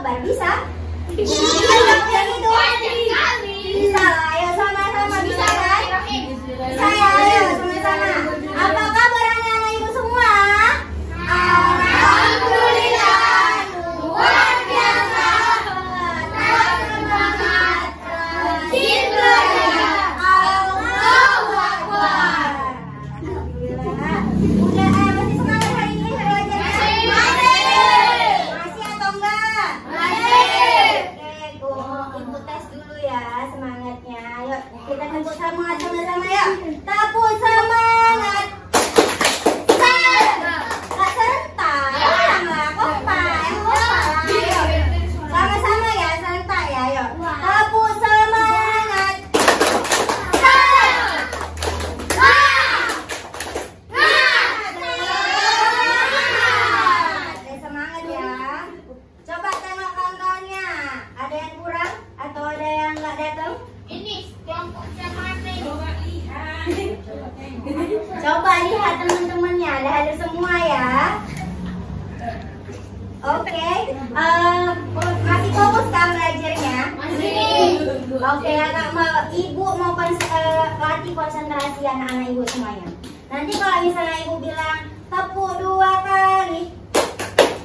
akbar. Bisa? Bisa yang itu? Bisa. Ayo sama-sama bisa kan? Bisa ya, ayo sama-sama. Apakah anak-anak ibu semua? Alhamdulillah, luar biasa. Semangat, rajin belajar. Allahu Akbar. Alhamdulillah. Udah masih semangat hari ini belajarnya? Masih atau enggak? Masih. Oke, ibu tes dulu ya semangatnya. Yuk kita tepuk semangat sama-sama ya. Tepuk semangat. Sama-sama ya, serentak ya, yuk. Tepuk semangat. Semangat ya. Coba tengok kawan-kawannya. Ada yang kurang atau ada yang nggak datang? Ini kelompoknya mana? Coba lihat teman-temannya. Ada hadir semua ya. Oke, masih fokus kan belajarnya? Masih. Oke, ibu mau latih konsentrasi anak-anak ibu semuanya. Nanti kalau misalnya ibu bilang tepuk 2 kali,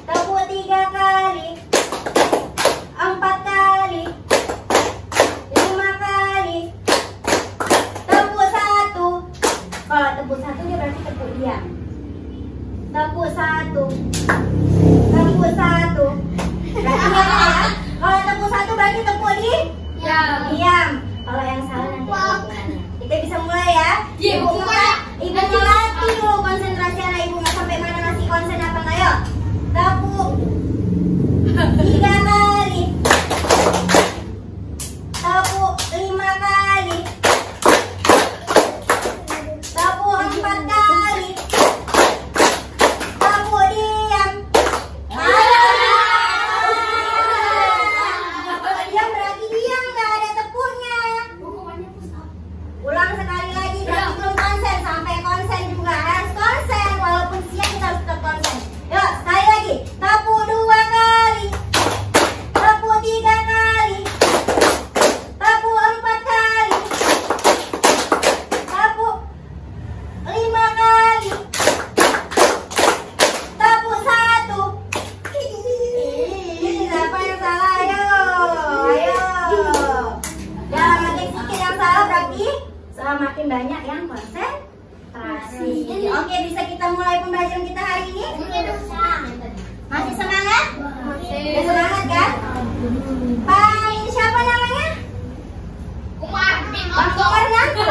tepuk 3 kali, 4 kali, 5 kali, tepuk 1. Kalau tepuk 1 dia berarti tepuk diam. Tepuk 1. Tepuk 1. Berarti ya. Kalau tepuk 1 berarti tepuk diam. Kalau yang salah nanti hitungannya. Kita bisa mulai ya. Ibu melatih dulu konsentrasi anak ibu. Nggak sampai mana masih konsen apa enggak, yuk. Tepuk 3 kali. Tepuk 5 kali. Tepuk 4 kali. Tepuk diam. Diam berarti diam, nggak ada tepuknya. Ulang sekali lagi, berarti belum konsen. Sampai konsen juga harus konsen. Walaupun siang kita harus tetap konsen. Yuk, sekali lagi. Tepuk 2 kali. Tepuk 3 kali. Tepuk 4 kali. Tepuk 5 kali. Tepuk 1. Siapa yang salah? Ayo. Jangan makin sedikit yang salah, berarti semakin banyak yang konsentrasi. Oke, bisa kita mulai pembelajaran kita hari ini? Masih semangat? Masih semangat kan? Pak, ini siapa namanya? Umar. Bang Komar Nanto.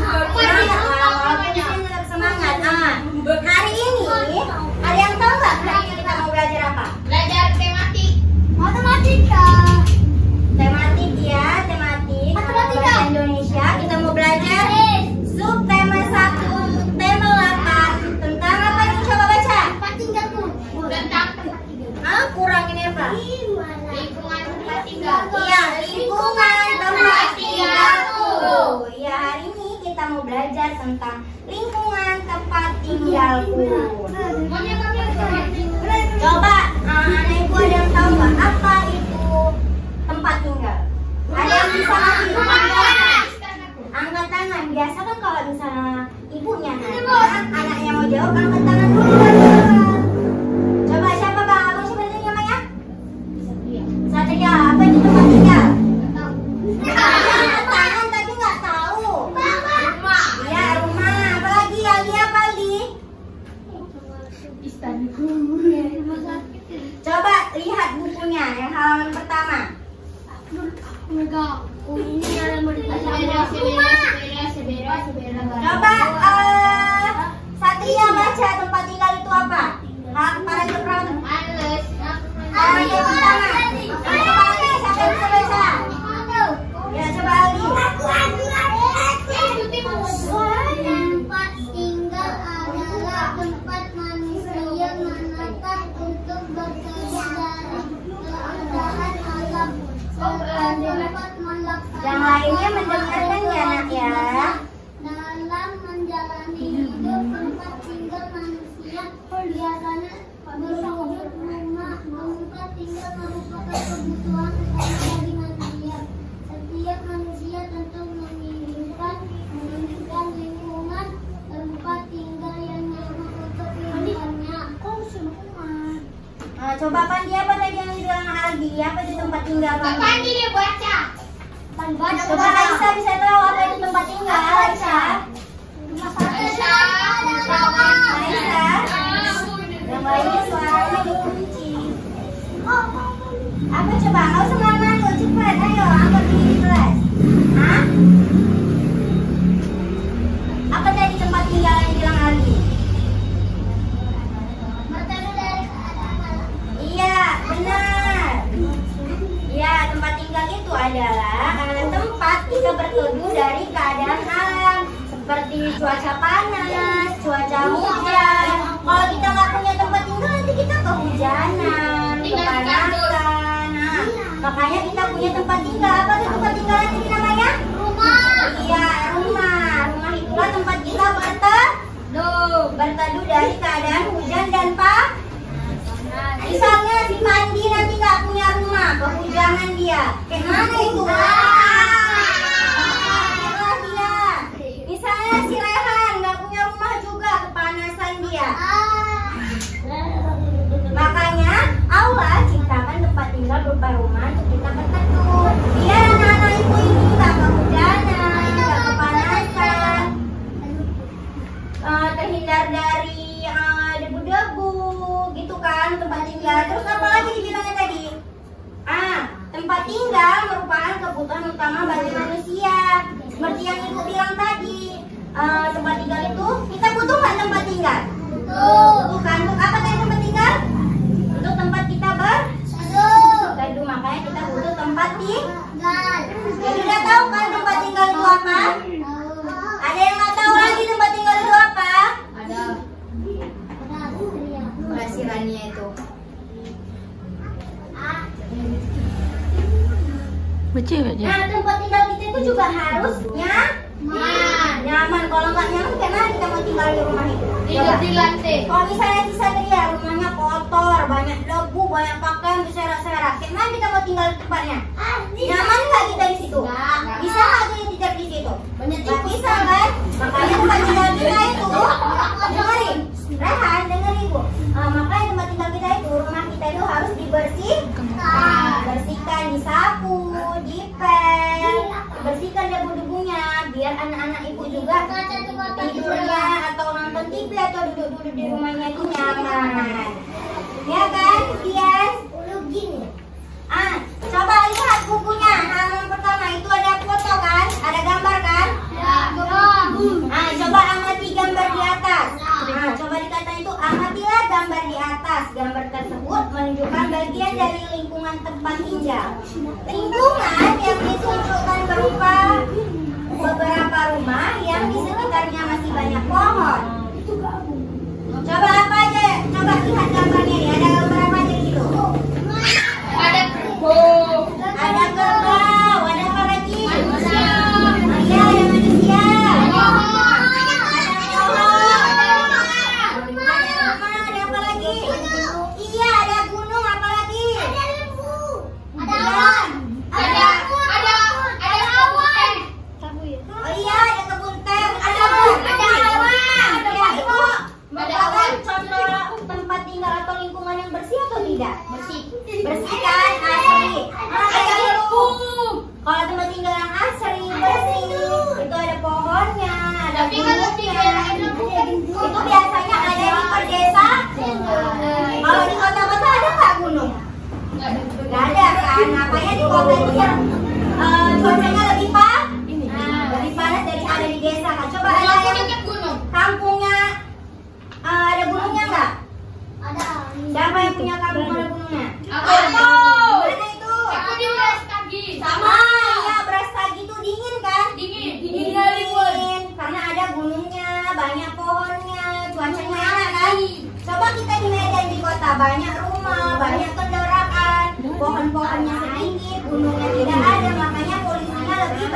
Walaupun di sini tetap semangat. Hari ini ada yang tahu nggak hari ini kita mau belajar apa? Belajar tematik. Matematika. Tematik ya, tematik. Matematika. Bahasa Indonesia. Kita mau belajar subtema 1, tema 8. Tentang apa ini? Coba baca. Tentang Kurang ini apa? lingkungan tempat tinggal. Iya, lingkungan tempat tinggalku. Iya, hari ini kita mau belajar tentang lingkungan tempat tinggalku. Coba, anak ibu ada yang tahu nggak apa itu tempat tinggal? Ada yang bisa ngasih angkat tangan. Biasa kan kalau misalnya ibunya nanya, anaknya mau jawab, angkat tangan dulu. Coba siapa bang? Abang siapa tadi namanya? Satria. Apa itu tempat tinggal? Angkat tangan tapi nggak tahu. Iya, rumah. Apalagi Aldi apa Aldi? Coba lihat bukunya yang halaman pertama. Coba Satria baca tempat tinggal itu apa? Paragraf pertama. Paragraf pertama. Coba Aldi, siapa yang bisa baca? Ya, coba Aldi. Tempat tinggal adalah tempat manusia menetap untuk berkegiatan alam serta dapat melaksanakan Yang lainnya mendengarkan ya nak ya. dalam menjalani hidup. Tempat tinggal manusia biasanya bersumber rumah, tempat tinggal manusia untuk kebutuhan sehari-hari manusia. Setiap manusia tentu menginginkan lingkungan tempat tinggal yang nyaman untuk lingkungannya. Coba Pandi, apa tadi yang bilang Aldi? Apa itu tempat tinggal? Pandi dia baca. Coba Aisyah bisa tahu apa itu tempat tinggal, Aisyah? Aisyah? Yang lainnya suaranya dikunci. Apa coba? Kau semua malu, cepat, ayo angkat di kelas. Hah? Apa tadi tempat tinggal yang bilang Aldi? Iya, benar. Ya, tempat tinggal itu adalah tempat kita berteduh dari keadaan alam, seperti cuaca panas, cuaca hujan. Kalau kita nggak punya tempat tinggal, nanti kita kehujanan, kepanasan. Nah, makanya kita punya tempat tinggal. Apa tuh tempat tinggal nanti namanya? Rumah. Iya, rumah. Rumah itulah tempat kita berteduh dari keadaan hujan dan misalnya si Pandi nanti nggak punya rumah, kehujanan dia. Kayak mana itu? Dia. Misalnya si Rehan nggak punya rumah juga, kepanasan dia. Makanya Allah ciptakan tempat tinggal berupa rumah untuk kita berteduh. Biar anak-anak ibu ini nggak kehujanan, nggak kepanasan, terhindar dari debu-debu, gitu kan tempat tinggal. Terus apa lagi dibilangnya tadi? Tempat tinggal merupakan kebutuhan utama bagi manusia. Seperti yang ibu bilang tadi, tempat tinggal itu kita butuh nggak tempat tinggal? Butuh kan? Untuk apa tadi tempat tinggal? Untuk tempat kita berteduh. Makanya kita butuh tempat tinggal. Jadi udah tahu kan tempat tinggal itu apa? Ada yang nggak tahu lagi tempat tinggal itu apa? Ada. Perhasirannya itu. Nah, tempat tinggal kita itu juga harus nyaman. Kalau nggak nyaman, gimana kita mau tinggal di rumah itu? Tidur di lantai. Kalau misalnya si Satria rumahnya kotor, banyak debu, banyak pakaian berserak-serak, gimana kita mau tinggal di tempatnya? Nyaman nggak kita di situ? Bisa nggak kita tidur di situ? Nggak bisa kan? Makanya tempat tinggal kita itu, dengerin, Rehan, dengerin ibu. Makanya tempat tinggal kita itu, rumah kita itu harus dibersihkan, disapu, dipel, bersihkan debu-debunya, biar anak-anak ibu juga tidurnya atau nonton TV atau duduk-duduk di rumahnya itu nyaman. Ya kan, Dias? Coba lihat bukunya. Halaman pertama itu ada foto kan? Ada gambar kan? Coba amati gambar di atas. Coba dikatain itu, amatilah gambar di atas. Gambar tersebut menunjukkan bagian dari lingkungan tempat tinggal. Lingkungan yang ditunjukkan berupa beberapa rumah yang di sekitarnya masih banyak pohon. Coba apa aja? Coba lihat gambarnya ini. Ada gambar apa aja di situ? Ada kerbau. Ada kerbau. Ada apa lagi? Manusia. Iya, ada manusia. Ada pohon. Ada apa lagi? Iya, ada gunung. Apa lagi? Ada lembu. Ada awan. Ada awan. Oh iya, ada kebun teh. Ada awan. Ya, itu merupakan contoh tempat tinggal atau lingkungan yang bersih atau tidak? Bersih kan? Asri. Ada lembu. Kalau tempat tinggal yang asri, bersih, itu ada pohonnya, ada gunungnya. Itu biasanya ada di pedesaan. Kalau di kota-kota ada nggak gunung? Nggak ada kan? Makanya di kota itu yang cuacanya lebih panas dari ada di desa kan? Coba ada yang gunung. kampungnya ada gunungnya nggak? Ada. Siapa yang punya kampung ada gunungnya? Aku. Mana itu? Aku di Brastagi. Ya, Brastagi itu dingin kan? Dingin. Karena ada gunungnya, banyak pohonnya, cuacanya enak kan? Coba kita di Medan di kota, banyak rumah, banyak kendaraan, pohon-pohonnya sedikit, gunungnya tidak ada, makanya polusinya lebih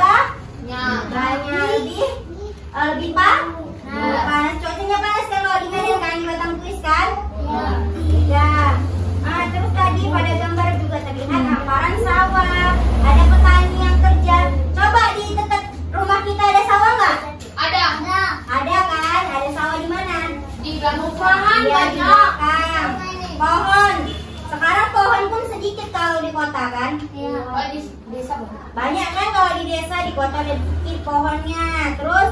lebih panas. Cuacanya panas kan kalau di Medan kan, di Batang Tulis kan? Iya. Terus tadi pada gambar juga terlihat kan? Iya. Oh, di desa. Banyak kan kalau di desa, di kota ada dikit pohonnya. Terus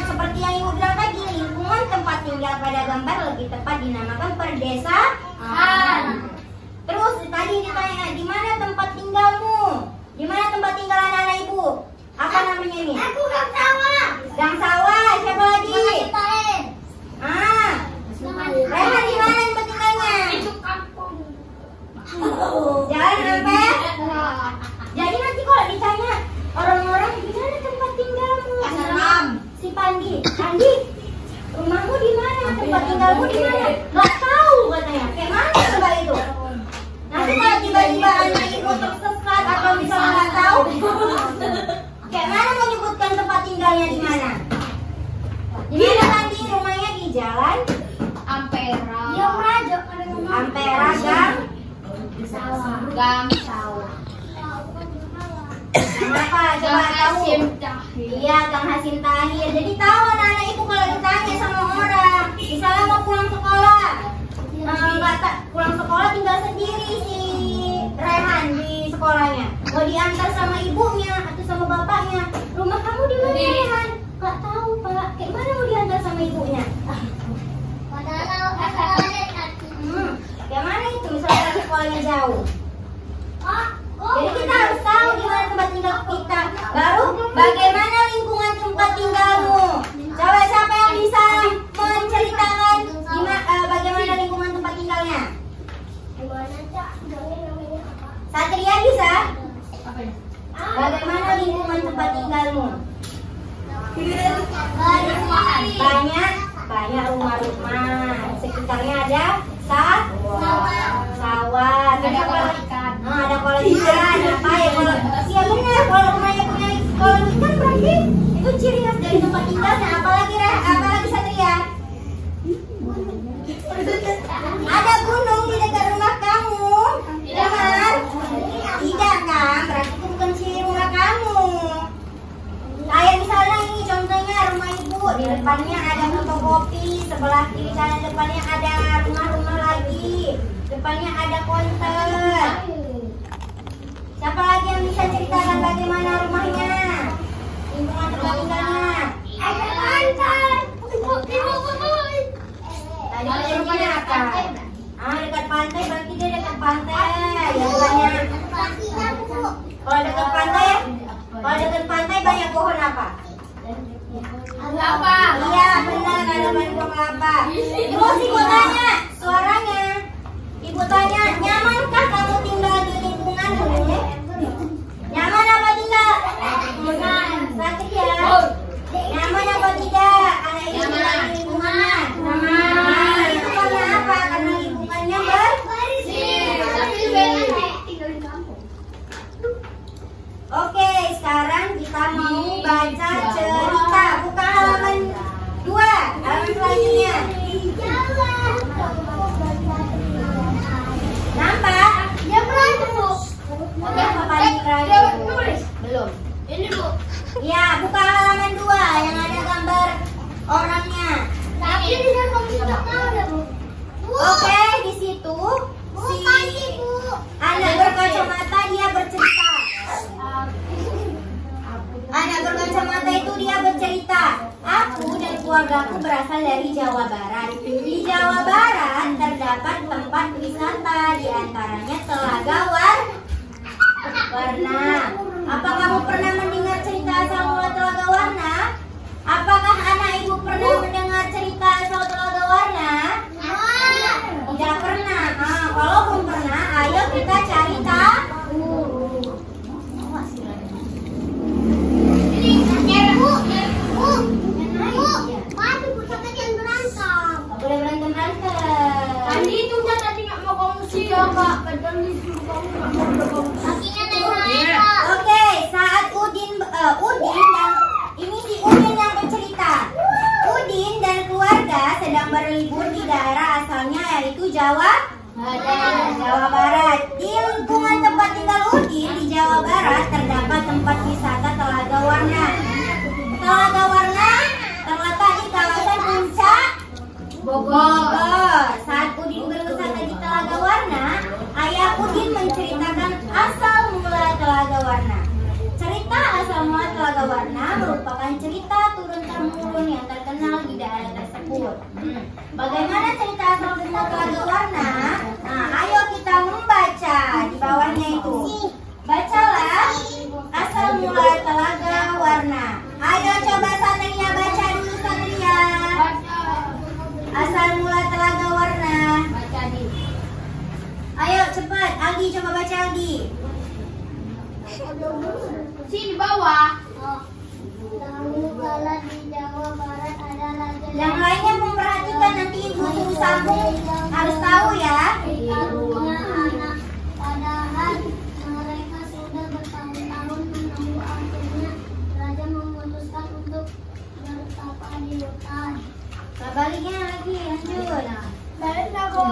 seperti yang ibu bilang tadi, lingkungan tempat tinggal pada gambar lebih tepat dinamakan perdesaan. Terus tadi ditanya, di mana tempat tinggalmu? Di mana tempat tinggal anak-anak ibu? Apa namanya nih? Aku gang sawah. Gang sawah. Siapa lagi? Rehan di mana tempat tinggalnya? Itu kampung. Jalan apa? Jadi nanti kalau ditanya orang-orang, di mana tempat tinggalmu? Si Pandi, rumahmu di mana? Tempat tinggalmu di mana? Nggak tahu katanya. Kayak mana coba itu? Nanti kalau tiba-tiba anak ibu tersesat atau misalnya nggak tahu, kayak mana mau nyebutkan tempat tinggalnya di mana? Di mana tadi rumahnya? Di jalan Ampera. Ampera Gang Sawah. Kenapa? Coba tahu. Iya, Gang Hasim Tahir. Jadi tahu anak-anak ibu kalau ditanya sama orang, misalnya mau pulang sekolah, pulang sekolah tinggal sendiri si Rehan di sekolahnya, mau diantar sama ibunya atau sama bapaknya. Rumah kamu di mana, Rehan? Nggak tahu, Pak. Kayak mana mau diantar sama ibunya? Kayak mana itu? Misalnya sekolahnya jauh. Jadi kita harus tahu di mana tempat tinggal kita. Baru bagaimana lingkungan tempat tinggalmu. Coba siapa yang bisa menceritakan bagaimana lingkungan tempat tinggalnya? Satria bisa? Bagaimana lingkungan tempat tinggalmu? Banyak rumah-rumah. Sekitarnya ada sawah. Ada kolam ikan. Apa ya kalau? Iya benar. Kalau rumahnya punya kolam ikan berarti itu ciri khas dari tempat tinggalnya. Apalagi Satria? Ada gunung di dekat rumah kamu. Benar? Tidak kan? Berarti itu bukan ciri rumah kamu. Kayak misalnya ini contohnya rumah ibu, di depannya ada fotokopi, sebelah kiri kanan depannya ada rumah-rumah lagi, depannya ada konter. Siapa lagi yang bisa ceritakan bagaimana rumahnya, lingkungan tempat tinggalnya? Ada pantai. Tadi rumahnya apa? Dekat pantai, berarti dia dekat pantai. Ya bukannya. Kalau dekat pantai ya? Kalau dekat pantai banyak pohon apa? Kelapa. Iya benar, ada banyak pohon kelapa. Terus ibu tanya suaranya. Ibu tanya, nyamankah kamu tinggal di lingkunganmu? Nyaman apa tidak? Satria, nyaman apa tidak? Anak ibu tinggal di lingkungan. Nyaman. Itu karena apa? Karena lingkungannya bersih. Tinggal di kampung. Oke, sekarang kita mau baca cerita. Buka halaman 2, halaman selanjutnya. Nampak? Dia berantem, Bu. Udah paling terakhir. Belum. Ini, Bu. Ya, buka halaman 2 yang ada gambar orangnya. Tapi di dalam komputer ada, Bu. Oke, di situ si anak berkacamata dia bercerita. Anak berkacamata itu dia bercerita, aku dan keluargaku berasal dari Jawa Barat. Di Jawa Barat terdapat tempat wisata, diantaranya Telaga Warna. Apa kamu pernah mendengar cerita asal-mula Telaga Warna? Apakah anak ibu pernah mendengar cerita asal Telaga Warna? Tidak pernah. Kalau belum pernah, ayo kita cari tahu. Boleh berantem. Tadi itu kan tadi nggak mau kongsi ya, Kak. Padahal disuruh kamu nggak mau berkongsi. Kakinya naik. Oke, saat Udin dan ini si Udin yang bercerita. Udin dan keluarga sedang berlibur di daerah asalnya yaitu Jawa Barat. Di lingkungan tempat tinggal Udin di Jawa Barat terdapat tempat wisata Telaga Warna. Telaga Warna terletak di kawasan Puncak Bogor. Saat Udin berwisata di Telaga Warna, ayah Udin Telaga Warna merupakan cerita turun-temurun yang terkenal di daerah tersebut. Bagaimana cerita asal usul Telaga Warna? Nah, ayo kita membaca di bawahnya itu. Bacalah asal mula Telaga Warna. Ayo coba Satria baca dulu Satria. Asal mula Telaga Warna. Baca di. Ayo cepat, Aldi coba baca Aldi. Sini bawah. Dahulu kala di Jawa Barat ada raja Yang lainnya memperhatikan, nanti ibu suruh sambung harus tahu ya. punya anak. Padahal mereka sudah bertahun-tahun menunggu. Akhirnya raja memutuskan untuk bertapa di hutan. Baliknya lagi, lanjut. Balik aku.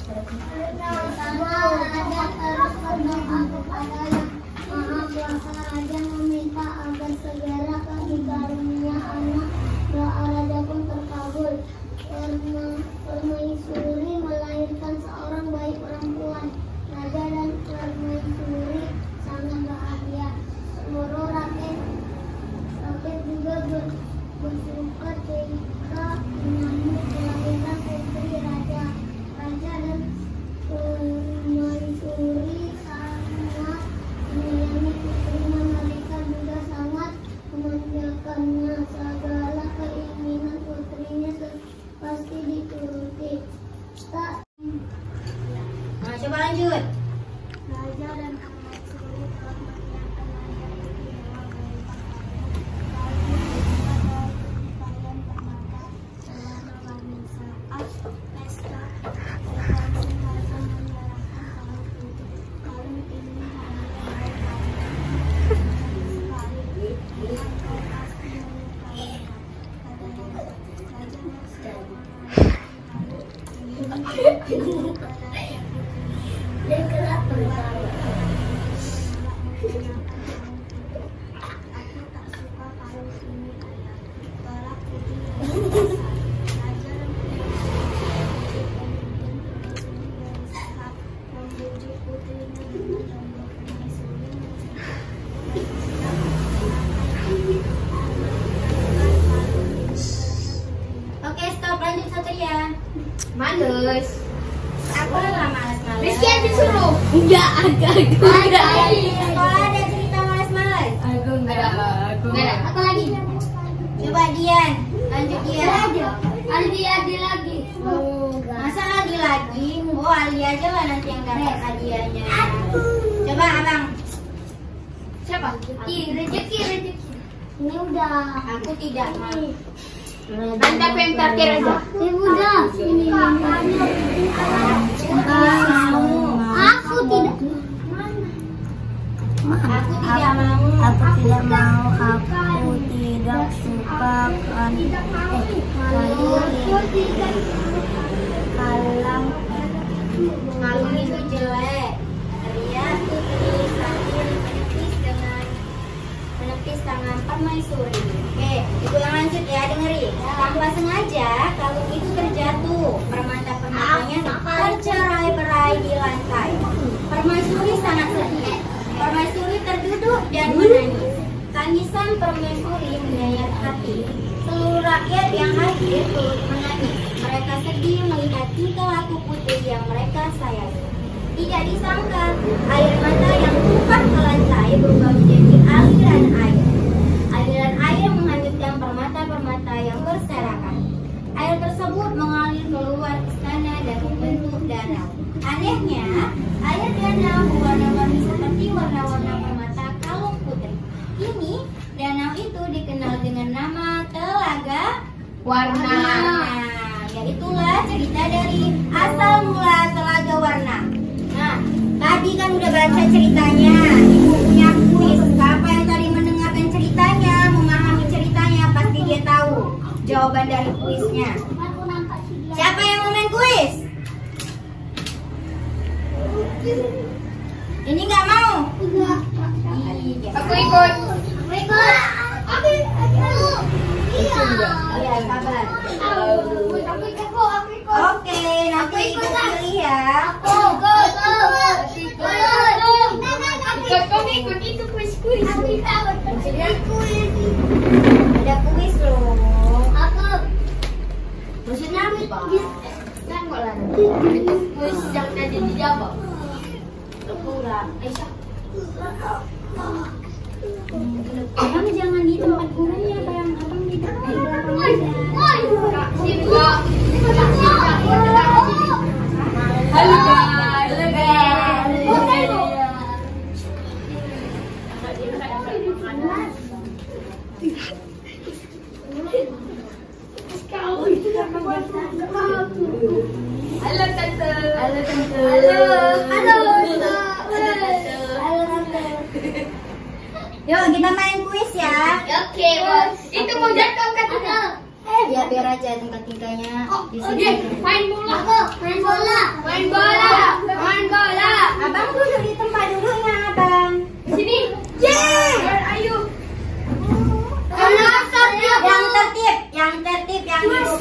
Pertama raja terus berdoa kepada yang Maha Kuasa. Raja meminta agar segera dikaruniai anak. Doa raja pun terkabul. Permaisuri melahirkan seorang bayi perempuan. Raja dan permaisuri sangat bahagia. Seluruh rakyat juga bersuka cita menyambut kelahiran putri raja. Raja dan permaisuri sangat menyayangi putrinya. Mereka juga sangat memanjakannya. Segala keinginan putrinya pasti dituruti. Nah, coba lanjut. Raja dan permaisuri telah menyiapkan raja putri Dewa Bayi permata dalam berbagai saat pesta. Kalung menyerahkan kalung itu. Kalung ini sekali dengan kau pasti menyukainya. Katanya raja Aku tak suka kalung ini ayah. Balak putih raja dan sehat membujuk putrinya dengan tombol permaisuri. Oke, stop, lanjut Satria. Males. Aku lah malas-malas. Rizky aja suruh. Enggak, aku enggak. Di sekolah ada cerita malas-malas. Aku enggak. Apa lagi? Coba Dian, lanjut Dian. Aldi lagi. Masa Aldi lagi? Oh, Aldi aja lah nanti yang dapat hadiahnya. Coba Abang. Siapa? Rezeki. Ini udah. Aku tidak mau. Anda yang terakhir aja. Ini udah. Ini Aku tidak. Aku tidak mau. Aku tidak mau. Aku tidak suka Kalung itu jelek. Ria Putri sambil menepis tangan permaisuri. Oke, ibu yang lanjut ya, dengerin. Tanpa sengaja kalung itu terjatuh. Permata-permatanya tercerai-berai di lantai. Permaisuri sangat sedih. Permaisuri terduduk dan menangis. Tangisan permaisuri menyayat hati. Seluruh rakyat yang hadir turut menangis. Mereka sedih melihat tingkah laku putri yang mereka sayangi. Tidak disangka, air mata yang tumpah ke lantai berubah menjadi aliran air. Aliran air menghanyutkan permata-permata yang berserakan. Air tersebut mengalir keluar istana dan membentuk danau. Anehnya, air danau berwarna-warni seperti warna-warna permata kalung putri. Kini, danau itu dikenal dengan nama Telaga Warna. Yaitulah cerita dari asal mula Telaga Warna. Nah, tadi kan udah baca ceritanya. Ibu punya kuis. Siapa yang tadi mendengarkan ceritanya, memahami ceritanya, pasti dia tahu jawaban dari kuisnya. Siapa yang mau main kuis? Ini nggak mau? Aku ikut. Iya, sabar. Oke, nanti ibu pilih ya. Ikut itu kuis-kuis. Tengok lah. Itu kuis yang tadi dijawab. Kurang. Aisyah. Abang jangan di tempat umumnya, abang di depan. Kak Sinta. Halo guys. Halo tante. Halo tante. Yuk kita main kuis ya. Oke, bos. Itu mau jatuh katanya. Ya biar aja tingkat-tingkatnya di Oke, sini. main bola. Main bola. Main bola. Main bola. Abang duduk di tempat duduknya, abang. Sini. Yeay. Ayo. Yang tertib yang duduk.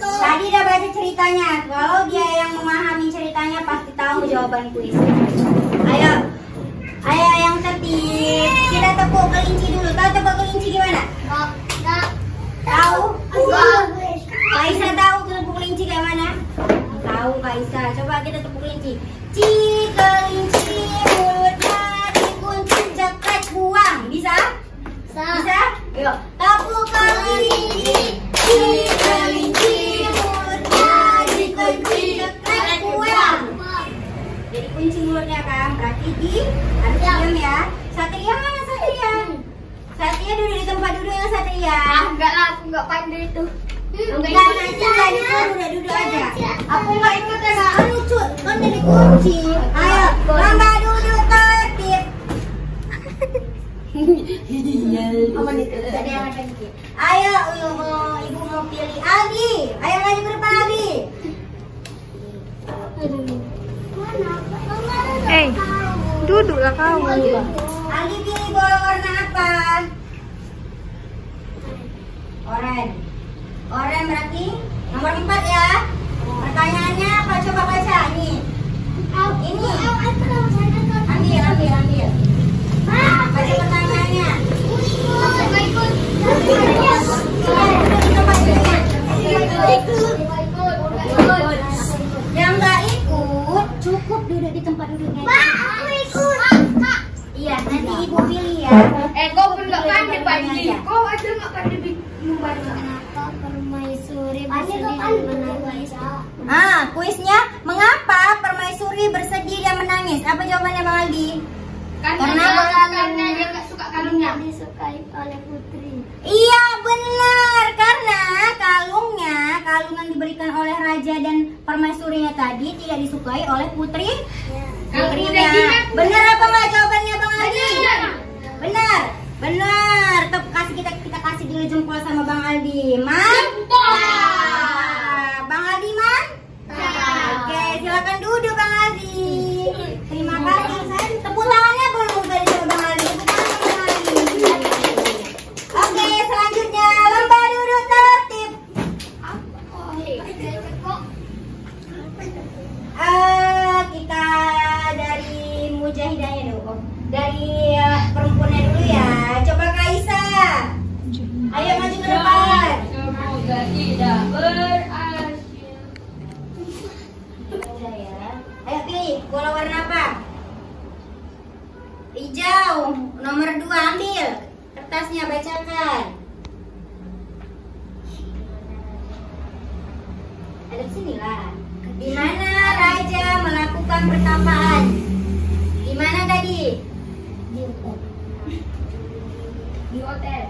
Tadi udah baca ceritanya. Kalau dia yang memahami ceritanya pasti tahu jawaban kuisnya. Ayo yang tertib. Kita tepuk kelinci dulu. Tahu tepuk kelinci gimana? Tahu? Kaisa tahu tepuk kelinci kayak mana? Tahu Kaisa. Coba kita tepuk kelinci. Kelinci mulutnya dikunci cepat buang. Bisa? Bisa? Yuk. Tepuk kelinci. Kelinci mulutnya dikunci cepat buang. Jadi kunci mulutnya kan. Berarti harus diam ya. Satria mana Satria? Satria duduk di tempat duduk yang Satria. Enggak lah, aku enggak pandai itu. Enggak nanti udah duduk aja. Aku enggak ikut ya. Lucu, kan jadi kunci. Ayo, lomba duduk tertib. Ada yang ada dikit. Ayo, ibu mau pilih Aldi. Ayo maju ke depan Aldi. Duduklah kau. Aldi pilih bola warna apa? Oranye. Oranye berarti nomor 4 ya. Pertanyaannya apa? Coba baca ini. Ini. Ambil. Baca pertanyaannya. Yang nggak ikut cukup duduk di tempat duduknya. Aku ikut. Iya, nanti ibu pilih ya. Kau pun enggak pandai pandai. Kau aja enggak pandai membaca. Kenapa permaisuri bersedih dan menangis? Kuisnya mengapa permaisuri bersedih dan menangis? Apa jawabannya Bang Aldi? Karena dia enggak suka kalungnya. Tidak disukai oleh putri. Iya benar, karena kalung yang diberikan oleh raja dan permaisurinya tadi tidak disukai oleh putrinya. Benar apa enggak jawabannya Bang Aldi? Benar. Kita kasih dulu jempol sama Bang Aldi. Bang Aldi Oke, silakan duduk Bang Aldi. Terima kasih. Tepuk tangannya belum dari Bang Aldi. Oke, selanjutnya lomba duduk tertib. Kita dari Mujahidahnya dulu. Dari perempuannya dulu ya. Coba Kaisa. Ayo maju ke depan. Semoga tidak berakhir. Ayo pilih bola warna apa? Hijau. Nomor 2 ambil. Kertasnya bacakan. Ada di sini lah. Di mana raja melakukan pertapaan? Di mana tadi? Di hotel.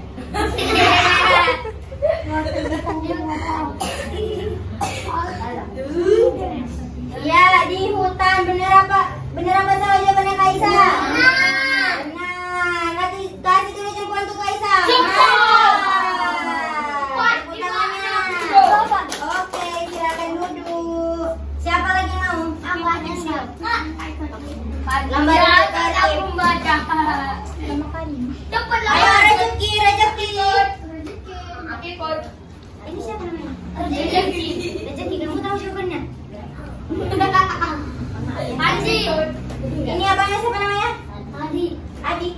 Ya, di hutan. Bener apa salah jawabannya Kaisa? Benar. Kasih dulu jempol untuk Kaisa. Oke, silakan duduk. Siapa lagi mau? Lambat Aku membaca. Cepat lah. Ayo rezeki. Oke, Kod. Ini siapa namanya? Rezeki. Kamu tahu jawabannya? Haji. Ini abangnya siapa namanya? Adi. Adi.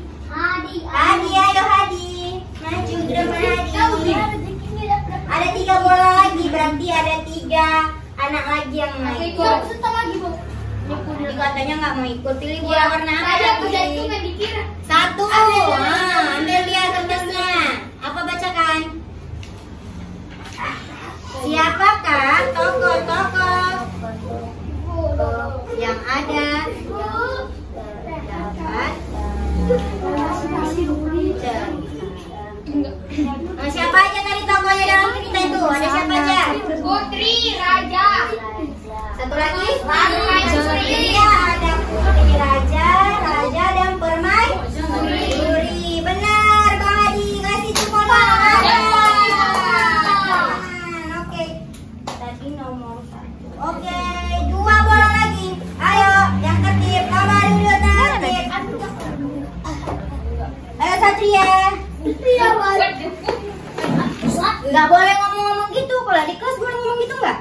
Ayo Hadi. Maju ke depan Hadi. Ada 3 bola lagi. berarti ada 3 anak lagi yang mau ikut. Sebentar lagi, Bu. Ini katanya nggak mau ikut. Pilih bola warna apa Ada lagi? kuda itu nggak dikira. 1. Nah, ambil dia kertasnya. Apa bacakan? Siapakah tokoh-tokoh yang ada dapat Nah, siapa aja tadi tokohnya dalam cerita itu? Ada siapa aja? Putri, Raja. Satu lagi? Permaisuri. Iya, ada Putri Raja dan Permaisuri. Benar, Bang Adi. Kasih tepuk tangan. Oke. Tadi nomor 1. Oke, 2 bola lagi. Ayo, yang tertib. Kabar dulu tertib. Ayo Satria. Nggak boleh ngomong-ngomong gitu. Kalau di kelas boleh ngomong gitu nggak?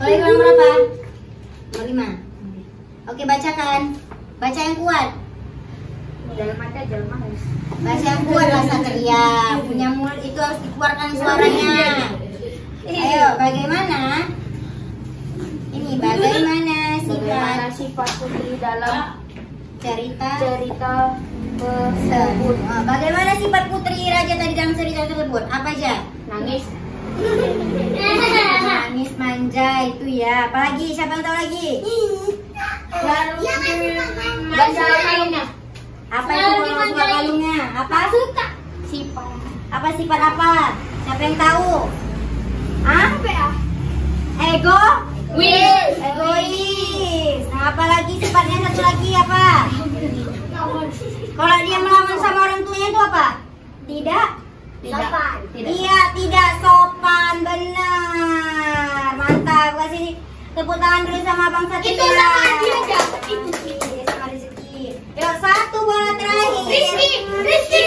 Kalau yang nomor berapa? Nomor 5. Oke, bacakan. Baca yang kuat. Baca yang kuat lah Satria. Punya mulut itu harus dikeluarkan suaranya. Ayo, bagaimana? Ini bagaimana Sifat putri dalam cerita tersebut? Bagaimana sifat Putri Raja tadi dalam cerita tersebut? Apa aja? Nangis. Nangis, manja itu ya. Apalagi? Siapa yang tahu lagi? Baca kalungnya. Apa itu kalau suka kalungnya? Apa? Sifat. Apa sifat apa? Siapa yang tahu? Hah? Ego? Egois. Nah, apa lagi sifatnya satu lagi apa? Kalau dia melawan sama orang tuanya itu apa? Tidak. Iya, tidak sopan. Benar. Mantap. Kasih tepuk tangan dulu sama Bang Satria. Itu sama dia aja. Iya, sama Rizky. Yuk, 1 bola terakhir. Rizky.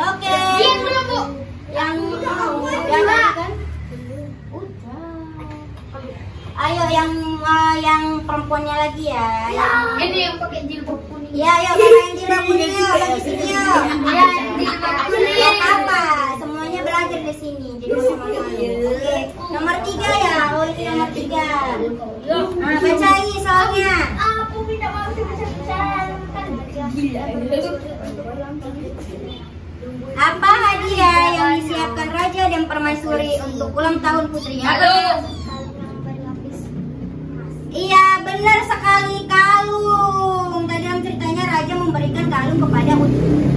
Oke. Dia belum, Bu. Yang kan? Ayo yang perempuannya lagi ya. Ini yang pakai jilbab kuning. Ya, yuk kakak yang jilbab kuning yuk, bagi sini yuk. Ya, apa? Semuanya belajar di sini. Jadi sama-sama. Oke, nomor 3 ya. Oh, ini nomor 3. Nah, bacain soalnya. Aku minta maaf Apa hadiah yang disiapkan Raja dan Permaisuri untuk ulang tahun putrinya? Iya, benar sekali, kalung. Tadi dalam ceritanya Raja memberikan kalung kepada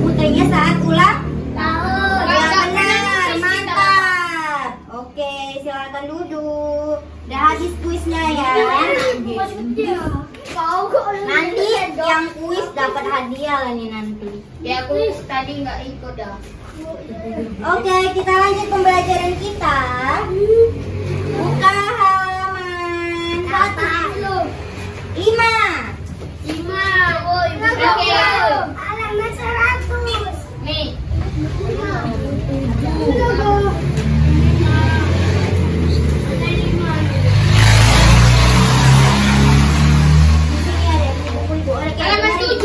putrinya saat ulang tahun. Ya, benar, mantap. Oke, silakan duduk. Udah habis kuisnya ya. Nanti yang kuis dapat hadiah lah nih nanti. Ya, aku tadi nggak ikut dah. Oke, kita lanjut pembelajaran kita. Buka halaman 5. Oh, oke. Halaman 100. Nih. Halaman 7.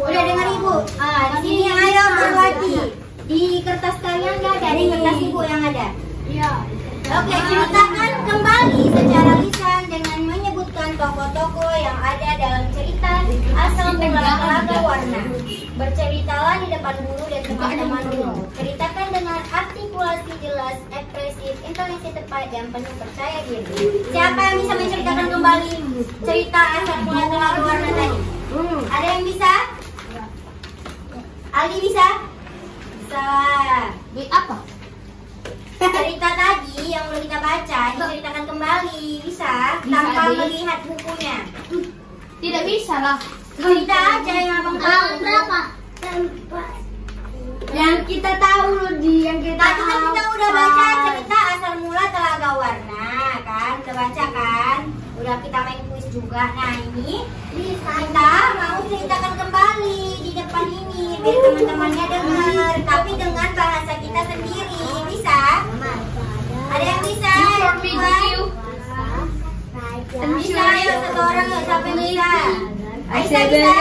Udah dengar Ibu? Di sini ayo Marwati. Di kertas kalian nggak ada, di kertas Ibu yang ada. Iya. Oke, ceritakan kembali secara lisan dengan menyebutkan tokoh-tokoh yang ada dalam cerita asal mula Telaga Warna. Berceritalah di depan guru dan teman-temanmu. Ceritakan dengan artikulasi jelas, ekspresif, intonasi tepat, dan penuh percaya diri. Siapa yang bisa menceritakan kembali cerita asal mula Telaga Warna tadi? Ada yang bisa? Ali bisa? Salah. Apa? Cerita tadi yang udah kita baca diceritakan kembali, bisa tanpa melihat bukunya. Tidak bisa lah. Cerita aja yang abang tahu. Berapa? Yang kita tahu loh yang kita tadi kan kita udah baca cerita asal mula Telaga Warna kan, udah baca kan, udah kita main kuis juga. Nah ini kita mau ceritakan kembali di depan ini biar teman-temannya dengar, tapi dengan bahasa kita sendiri. Bisa? Ada yang bisa? Bisa, ayo satu orang yuk, siapa yang bisa? Aisyah bisa?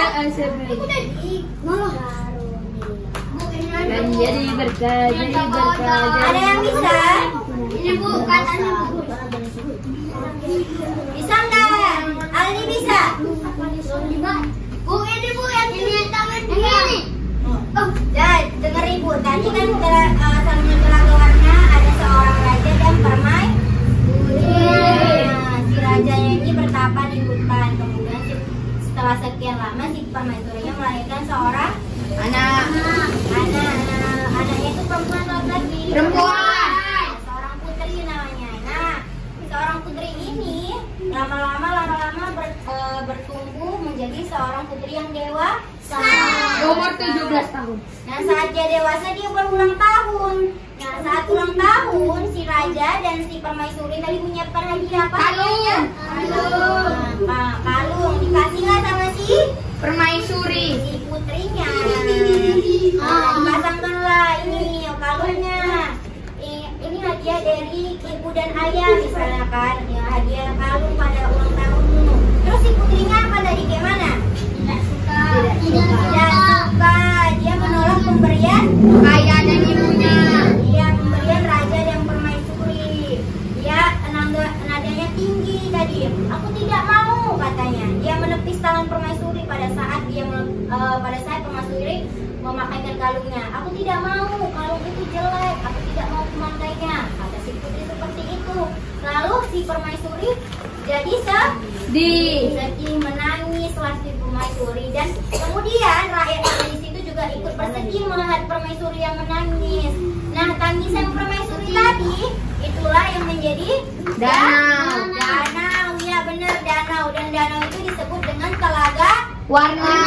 Dan jadi berkah. Ada yang bisa? Ini Bu, katanya Bu. Bisa nggak? Aldi bisa? Bu, ini Bu yang ini tangan ini. Dan dengar Ibu, tadi kan sambil telaga warna ada seorang raja dan permaisuri. Nah, si rajanya ini bertapa di hutan. Kemudian setelah sekian lama si permaisurinya melahirkan seorang anak. Anaknya itu perempuan atau laki? Perempuan. Seorang putri namanya. Nah, seorang putri ini lama-lama bertumbuh menjadi seorang putri yang dewasa. Umur 17 tahun. Nah, saat dia dewasa dia berulang tahun. Nah, saat ulang tahun si raja dan si permaisuri tadi menyiapkan hadiah apa? Kalung. Nah, kalung dikasih nggak sama si Permaisuri. si putrinya. Pasangkanlah ini kalungnya. Ini hadiah dari ibu dan ayah misalnya kan, ya, hadiah kalung pada ulang tahunmu. Terus si putrinya apa tadi gimana? Tidak suka. Dia menolak pemberian Ayah dan ibunya. dia pemberian raja dan permaisuri. Dia nadanya tinggi tadi. Aku tidak mau katanya. Dia menepis tangan permaisuri pada saat permaisuri memakaikan kalungnya. Aku tidak mau, kalung itu jelek. Aku tidak mau memakainya. Kata si putri seperti itu. Lalu si permaisuri jadi sedih, menangis si permaisuri, dan kemudian rakyat di situ juga ikut bersedih melihat permaisuri yang menangis. Nah, tangisan permaisuri tadi itulah yang menjadi danau. Ya benar, danau, dan danau itu disebut dengan telaga Warna.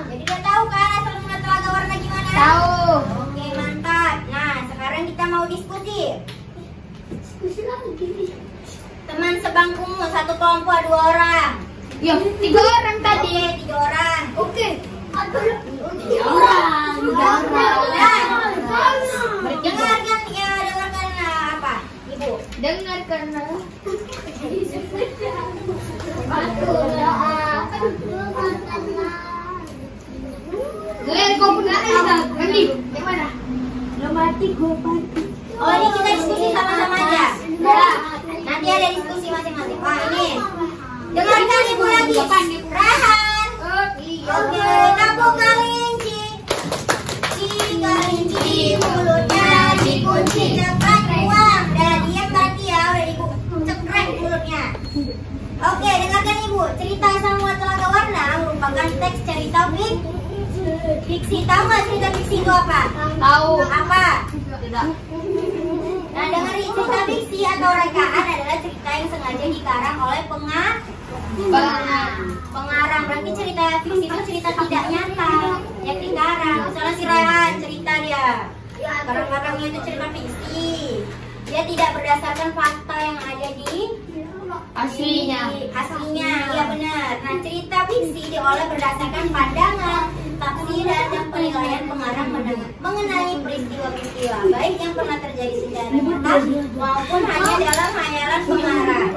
Jadi dia tahu kan asal mula telaga warna gimana? Tahu. Oke, mantap. Nah, sekarang kita mau diskusi. Teman sebangkumu satu kelompok 2 orang. Ya, 3 orang tadi. Oke, 3 orang. Oke. 3 orang. Dengarkan apa? Ibu. Dengarkan. Kau pun lagi. Gimana? Oh, ini kita diskusi sama-sama aja. Nanti ada diskusi masing-masing. Wah, ini. Dengarkan Ibu lagi. Rahan. Oke, kampung kelinci. Kelinci mulutnya dikunci cepat uang. Udah diam berarti ya, udah Ibu cekrek mulutnya. Oke, dengarkan Ibu. Cerita Sang Telaga Warna merupakan teks cerita fiksi. Tahu nggak cerita fiksi itu apa? Tahu. Apa? Tidak. Nah, dengar cerita fiksi atau rekaan adalah cerita yang sengaja dikarang oleh pengarang. Berarti cerita fiksi itu cerita tidak nyata yang dikarang. Misalnya si Rehan cerita dia, karang-karangnya itu cerita fiksi. Dia tidak berdasarkan fakta yang ada di Aslinya. Iya benar. Nah, cerita fiksi diolah berdasarkan pandangan, tafsiran, dan penilaian pengarang mengenai peristiwa-peristiwa baik yang pernah terjadi secara nyata maupun hanya dalam hayalan pengarang.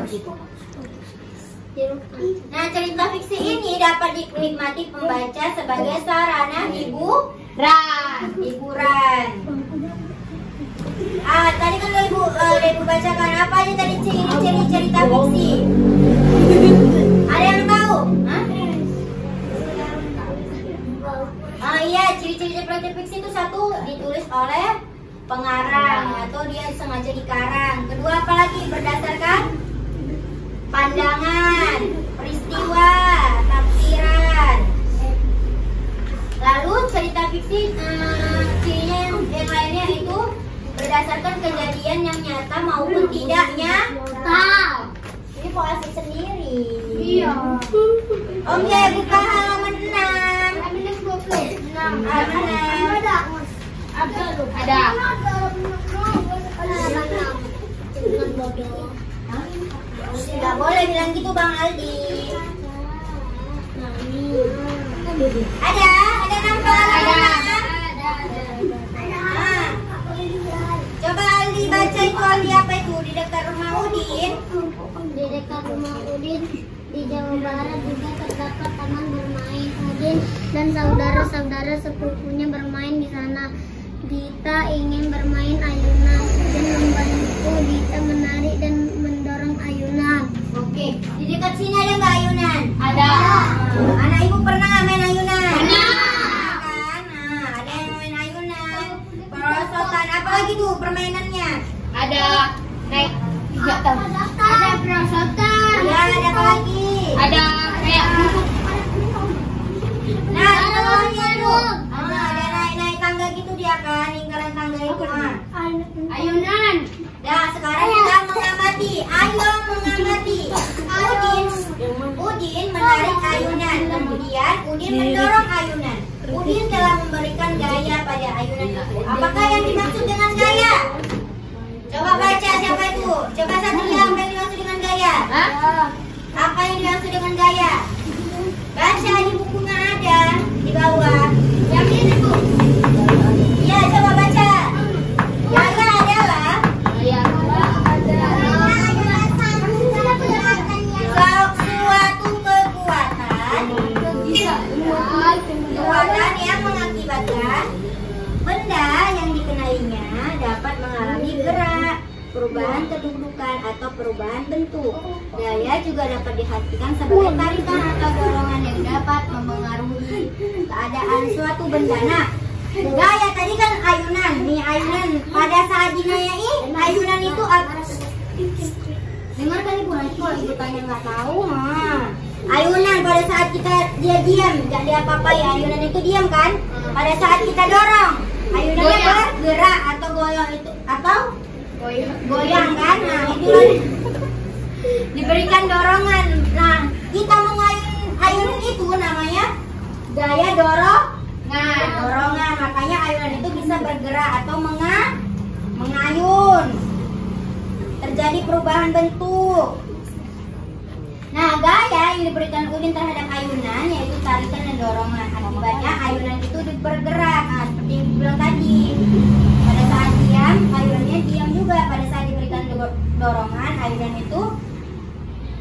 Nah, cerita fiksi ini dapat dinikmati pembaca sebagai sarana hiburan. Tadi kan Ibu bacakan apa aja tadi ciri-ciri cerita fiksi? Ada yang tahu? Iya, ciri-ciri cerita fiksi itu satu ditulis oleh pengarang atau dia sengaja dikarang. Kedua, apalagi berdasarkan pandangan, peristiwa, tafsiran. Lalu cerita fiksi cirinya yang lainnya itu berdasarkan kejadian yang nyata maupun tidak nyata. Ini kok asli sendiri. Iya. Oke, buka halaman 6. Halaman 6. Ada. Tidak boleh bilang gitu Bang Aldi. Ada nampak? Ada. Coba Aldi baca itu Aldi apa itu di dekat rumah Udin. Di dekat rumah Udin di Jawa Barat juga terdapat taman bermain. Udin dan saudara-saudara sepupunya bermain di sana. Dita ingin bermain ayunan. Udin membantu Dita menarik dan mendorong ayunan. Oke, di dekat sini ada nggak ayunan? Ada. Anak ibu pernah nggak main ayunan? Pernah. Kan? Nah, ada yang main ayunan. Perosotan, apa lagi tuh permainannya? Ada naik 3 tahun. Ada perosotan. Ya, ada apa lagi? Ada kayak busuk. Nah, telurnya tuh. Ada naik-naik tangga gitu dia kan, lingkaran tangga itu. Ayunan. Nah, sekarang kita mengamati. Ayo mengamati. Udin menarik ayunan. Kemudian Udin mendorong ayunan. Udin telah memberikan gaya pada ayunan itu. Apakah yang dimaksud dengan gaya? Coba baca siapa itu? Coba Satria, apa yang dimaksud dengan gaya? Apa yang dimaksud dengan gaya? Baca di bukunya ada di bawah. Yang ini tuh. Ya, coba baca. Gaya adalah suatu kekuatan yang mengakibatkan benda yang dikenalinya dapat mengalami gerak, perubahan kedudukan atau perubahan bentuk. Gaya juga dapat diartikan sebagai tarikan atau dorongan yang dapat mempengaruhi keadaan suatu benda. Nah, gaya tadi kan ayunan. Nih ayunan pada saat dinayai ayunan itu dengarkan ibu, nanti kalau ibu tanya nggak tahu ayunan pada saat dia diam, nggak ada apa-apa ya, ayunan itu diam kan. Pada saat kita dorong ayunannya bergerak atau goyang itu atau goyang kan. Nah, itu diberikan dorongan. Nah, kita mengayun ayunan itu namanya gaya dorongan. Makanya ayunan itu bisa bergerak atau mengayun. Terjadi perubahan bentuk. Nah, gaya yang diberikan Udin terhadap ayunan yaitu tarikan dan dorongan. Akibatnya ayunan itu bergerak. Nah, seperti yang dibilang tadi. Pada saat diam, ayunannya diam juga. Pada saat diberikan dorongan, ayunan itu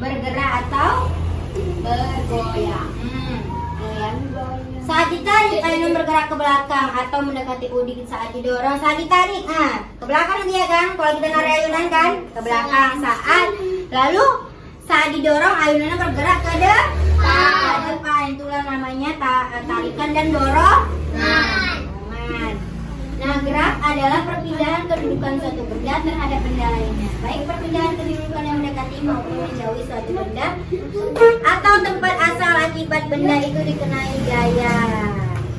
bergerak atau bergoyang. Saat ditarik, ayunan bergerak ke belakang atau mendekati Udin saat didorong. Saat ditarik, ke belakang dia kan. Kalau kita narik ayunan kan, ke belakang. Saat didorong, ayunannya bergerak ke depan. Itulah namanya tarikan dan dorongan. Nah, gerak adalah perpindahan kedudukan suatu benda terhadap benda lainnya. Baik perpindahan kedudukan yang mendekati maupun menjauhi suatu benda atau tempat asal akibat benda itu dikenai gaya.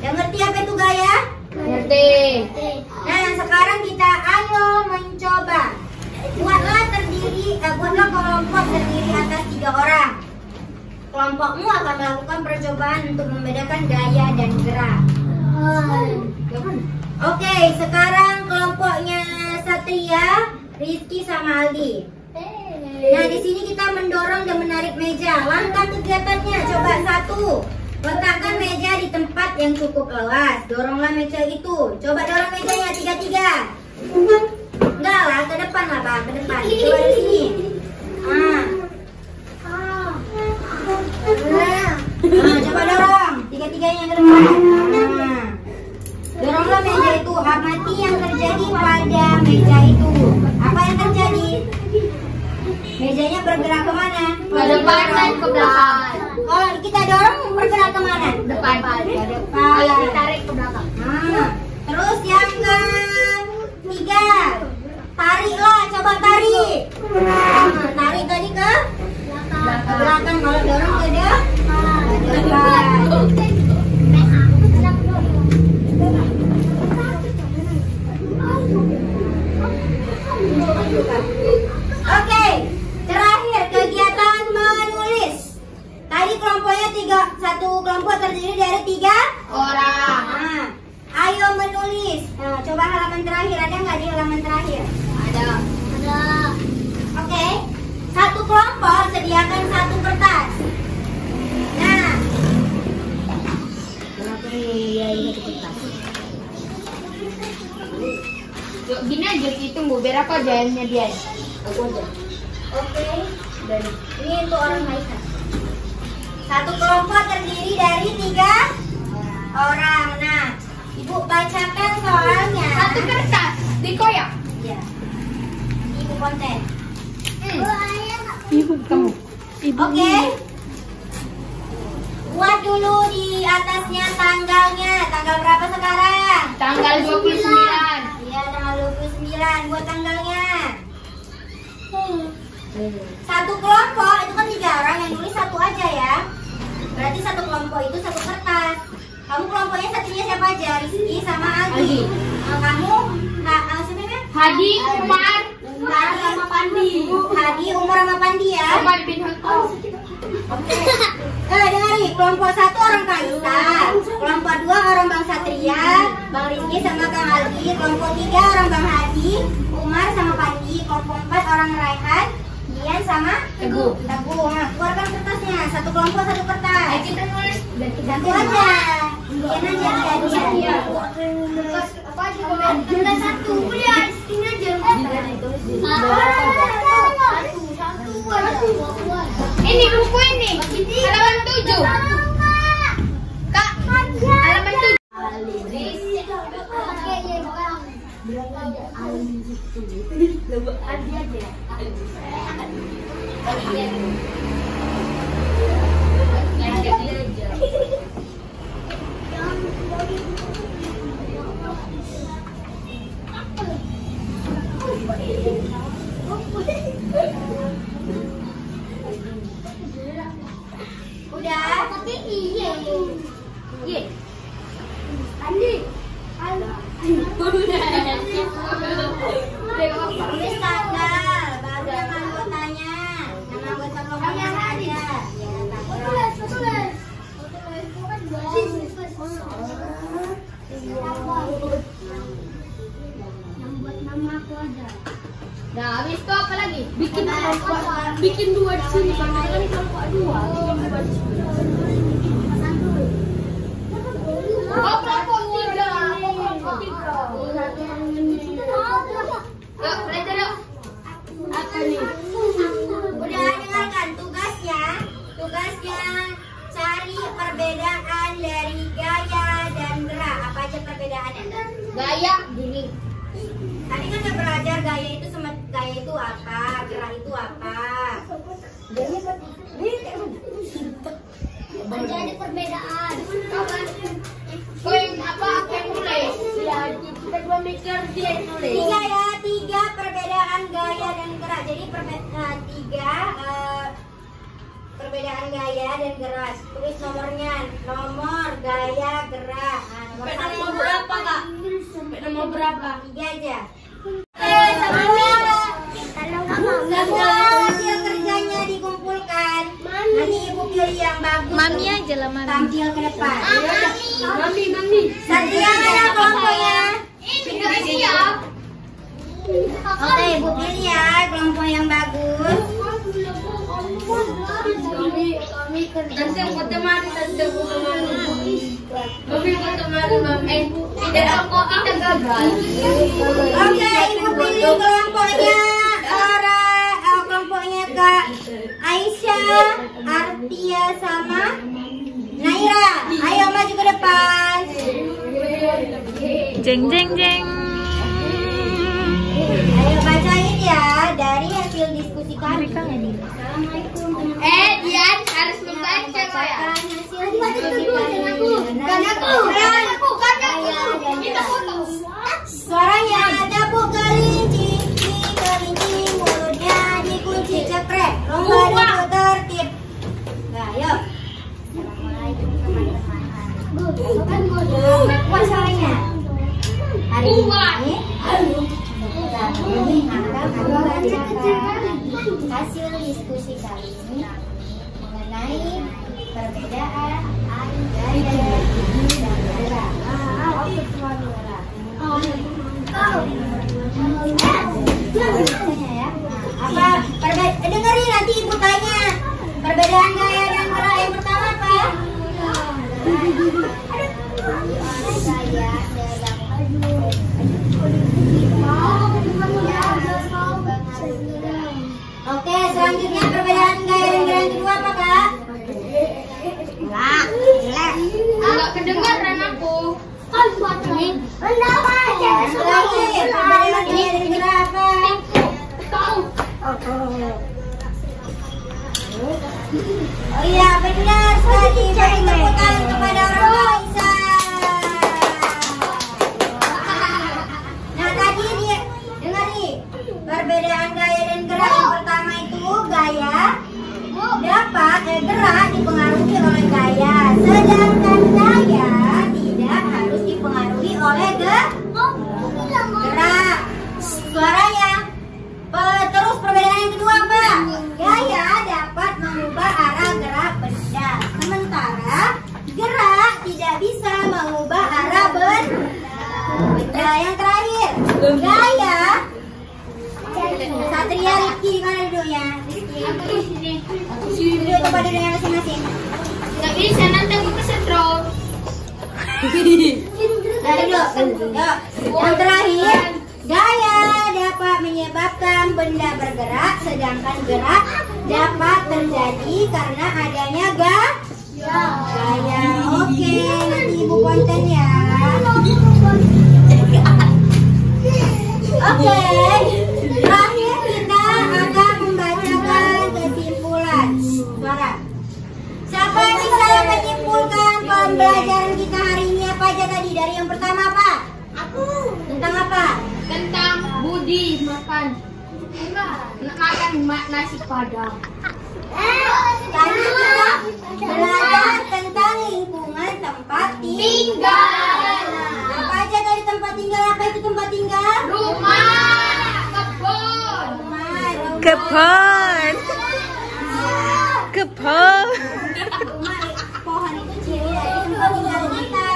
Yang ngerti apa itu gaya? Ngerti. Nah, sekarang kita ayo mencoba. Buatlah kelompok terdiri atas 3 orang. Kelompokmu akan melakukan percobaan untuk membedakan gaya dan gerak. Oke, sekarang kelompoknya Satria, Rizky sama Aldi. Nah, di sini kita mendorong dan menarik meja. Langkah kegiatannya, coba 1. Letakkan meja di tempat yang cukup luas. Doronglah meja itu. Coba dorong mejanya 3-3. Enggak lah, ke depan lah Bang, ke depan. Coba di sini. Coba dorong 3-3-nya ke depan. Doronglah meja itu. Amati yang terjadi pada meja itu. Apa yang terjadi? Mejanya bergerak kemana? Ke depan dan ke belakang. Kalau kita dorong bergerak kemana? Depan. Ke depan. Kalau ditarik ke belakang. Terus yang ketiga, tariklah, coba tarik. Tarik tadi ke belakang. Kalau dorong ke depan. Oke, terakhir kegiatan menulis. Tadi kelompoknya satu kelompok terdiri dari 3 orang. Ayo menulis. Coba halaman terakhir, ada nggak di halaman terakhir? Ada. Oke, satu kelompok sediakan 1 kertas. Nah, Gini aja hitung Bu, biar aku ajainnya dia. Aku aja. Oke. Dan ini untuk orang Maisa. Satu kelompok terdiri dari 3 orang. Nah, Ibu bacakan soalnya. Satu kertas dikoyak. Iya. Ibu konten. Ibu kamu. Ibu. Oke. Buat dulu di atasnya tanggalnya. Tanggal berapa sekarang? Tanggal 29. Iya, tanggal 29. Buat tanggalnya. Satu kelompok itu kan 3 orang, yang nulis satu aja ya. Berarti satu kelompok itu satu kertas. Kamu kelompoknya satunya siapa aja? Rizky sama Aldi. Kamu siapa? Hadi, Umar sama Pandi. Hadi, Umar sama Pandi ya. Umar bin Khattab. Dengarin, kelompok 1 orang Kak Isa, kelompok 2 orang Bang Satria, Bang Rizky sama Kang Aldi, kelompok 3 orang Bang Hadi, Umar sama Pandi, kelompok 4 orang Raihan, Dian sama Teguh. Nah, keluarkan kertasnya, satu kelompok satu kertas. Ayo kita nulis. Ganti aja. Dian aja, Dian. Apa aja kertas satu. Udah, sini aja. Ini buku ini. Halaman 7. Kak, halaman 7. Udah? Tapi iya. Andi. Tulis tanggal, baru nama anggotanya. Nama anggota kelompoknya ada. Nama aku ada. Nah, habis itu apa lagi? Bikin 2 di sini. Kan kelompok 2. Oh, kelompok 3. Kelompok 3. Yuk, belajar yuk. Apa nih? Udah dengarkan tugasnya. Tugasnya cari perbedaan dari gaya dan gerak. Apa aja perbedaannya? Gaya gini. Tadi kan udah belajar gaya itu sama gaya itu apa, gerak itu apa. Ada perbedaan. Kau yang apa? Aku yang nulis. Kita 2 mikir dia yang nulis. 3 ya, 3 perbedaan gaya dan gerak. Jadi 3 perbedaan gaya dan gerak. Tulis nomornya, nomor, gaya, gerak. Nah, Nomor berapa, Kak? Nomor berapa? 3 aja. Semua hasil kerjanya dikumpulkan. Nanti ibu pilih yang bagus. Mami aja lah, Mami. Tampil ke depan. Mami. Satria mana kelompoknya? Sudah siap. Oke, ibu pilih ya kelompok yang bagus. Nanti yang kemarin, Mami kemarin, tidak kok kita gagal. Oke, ibu pilih kelompoknya kelompoknya Kak Aisyah, Artia sama Naira. Ayo maju ke depan. Jeng jeng jeng. Ayo bacain ya dari hasil diskusi kami. Assalamualaikum. Dian harus membaca ya. Bacakan hasil diskusi kami. Kan aku. Kita foto. Suaranya ada Bu kelinci, kelinci mulutnya dikunci cekrek. Lomba tertib. Nah, yuk. Assalamualaikum teman-teman. Kuat suaranya. Hari ini kami akan membacakan hasil diskusi kali ini mengenai perbedaan gaya dan gerak. Dengerin nanti ibu tanya perbedaan gaya dan gerak yang pertama apa? Oke, selanjutnya perbedaan gaya dan gerak yang kedua apa, Kak? Enggak kedengaran aku. Benda baca. Terakhir, perbedaannya dari gerak apa? Oh iya, benar sekali. Beri tepuk tangan kepada orang tua Isa. Nah, tadi dia dengar nih, perbedaan gaya dan gerak. Yang pertama itu gaya dapat gerak dipengaruhi oleh gaya, sedangkan gaya tidak harus dipengaruhi oleh gerak. Suaranya. Terus perbedaan yang kedua apa? Gaya dapat mengubah arah gerak benda, sementara gerak tidak bisa mengubah arah benda. Yang terakhir, gaya. Satria, Rifki, mana duduknya? Rifki, duduk tempat duduknya masing-masing. Nggak bisa, nanti aku kesetrum. Yang terakhir, gaya dapat menyebabkan benda bergerak, sedangkan gerak dapat terjadi karena adanya gaya. Oke, nanti ibu konten ya. Oke, terakhir kita akan membacakan kesimpulan. Suara. Siapa yang bisa menyimpulkan pembelajaran kita hari ini apa aja tadi? Dari yang pertama apa? Aku. Tentang apa? Tentang budi makan. Makan nasi padang. Tadi kita belajar tentang lingkungan tempat tinggal. Apa aja tadi tempat tinggal? Apa itu tempat tinggal? Rumah, kebun. Kebun. Kebun. Rumah, pohon itu ciri dari tempat tinggal kita.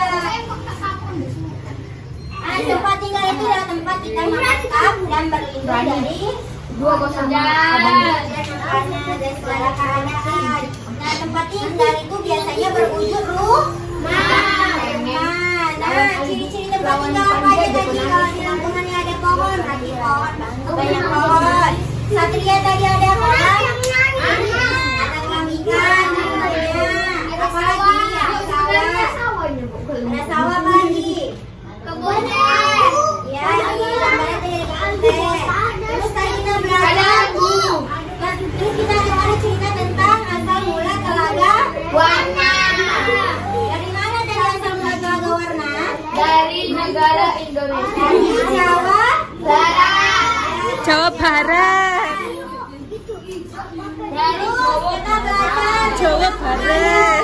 Tempat tinggal itu adalah tempat kita menetap dan berlindung dari Dua kosan dan makanan dan segala keadaan. Nah, tempat tinggal itu biasanya berwujud rumah. Nah, ciri-ciri tempat tinggal apa aja tadi? Kalau di lingkungannya ada pohon, berarti pohon banyak pohon. Satria tadi ada apa? Ada kolam ikan, apa lagi? Ada sawah. Ada sawah apa lagi? Kebun. Ya, ini gambarnya tadi ada pantai. Terus tadi kita belajar. Terus kita ada cerita tentang asal mula telaga warna. Dari mana tadi asal mula telaga warna? Dari negara Indonesia. Dari Jawa Barat. Jawa Barat. Dari Terus kita belajar Jawa Barat.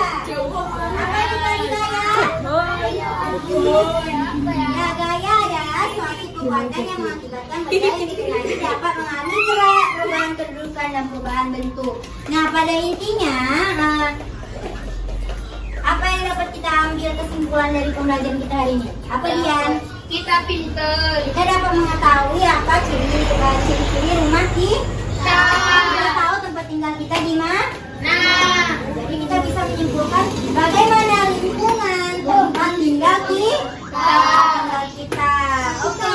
apa itu tadi gaya? Ya, gaya adalah suatu kekuatan yang mengakibatkan benda yang dikenali dapat mengalami gerak, perubahan kedudukan dan perubahan bentuk. Nah, pada intinya apa yang dapat kita ambil kesimpulan dari pembelajaran kita hari ini? Apa Dian? Kita pinter. Kita dapat mengetahui apa ciri-ciri rumah kita. Kita tahu tempat tinggal kita di mana. Nah, Jadi kita bisa menyimpulkan bagaimana lingkungan tempat tinggal kita. Oke,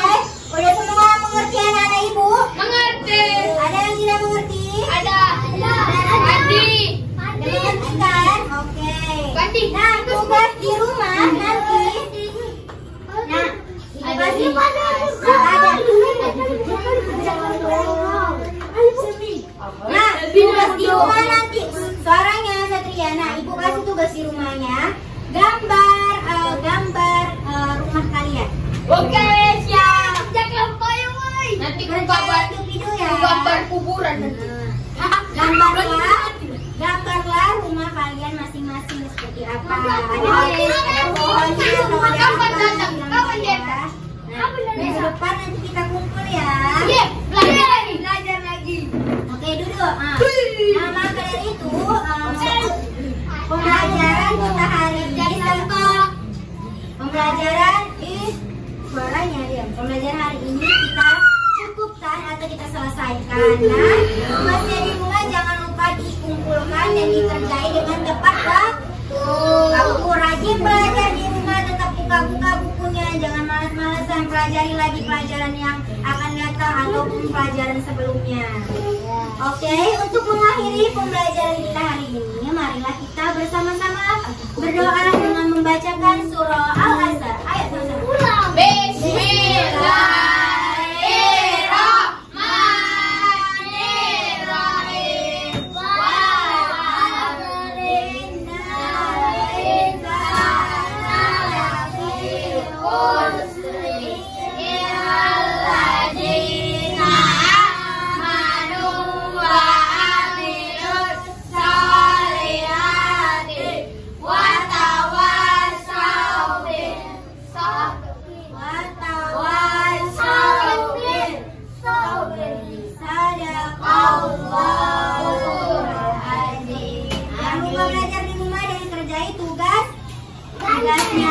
udah semua mengerti anak-anak ibu? mengerti. Ada yang tidak mengerti? Ada. Adi. Ada mengerti kan? Oke. Adi. Nah, tugas di rumah nanti. Nah, tugas di ada. Nah, tugas di rumah nanti. Suaranya Satria. Nah, ibu kasih tugas di rumahnya. Gambar rumah kalian. Oke, siap. Jangan payung, woi. Nanti ku gambar video ya. gambar kuburan nanti. Gambarlah rumah kalian masing-masing seperti apa. Ada pohon, Kapan datang? Kapan ya. datang? Nah, minggu depan nanti kita kumpul ya. Iya, belajar lagi. Oke, duduk. Nah, maka dari itu pembelajaran kita hari ini suaranya dia. Pembelajaran hari ini kita cukupkan atau kita selesaikan. Nah, tugasnya di rumah jangan lupa dikumpulkan dan dikerjai dengan tepat waktu. Aku rajin belajar di rumah, tetap buka-buka bukunya, jangan malas-malasan pelajari lagi pelajaran yang akan datang ataupun pelajaran sebelumnya. Oke, untuk mengakhiri pembelajaran kita hari ini, marilah kita bersama-sama berdoa dengan membacakan surah Al-Asr. Ayo sama-sama. B. kasih.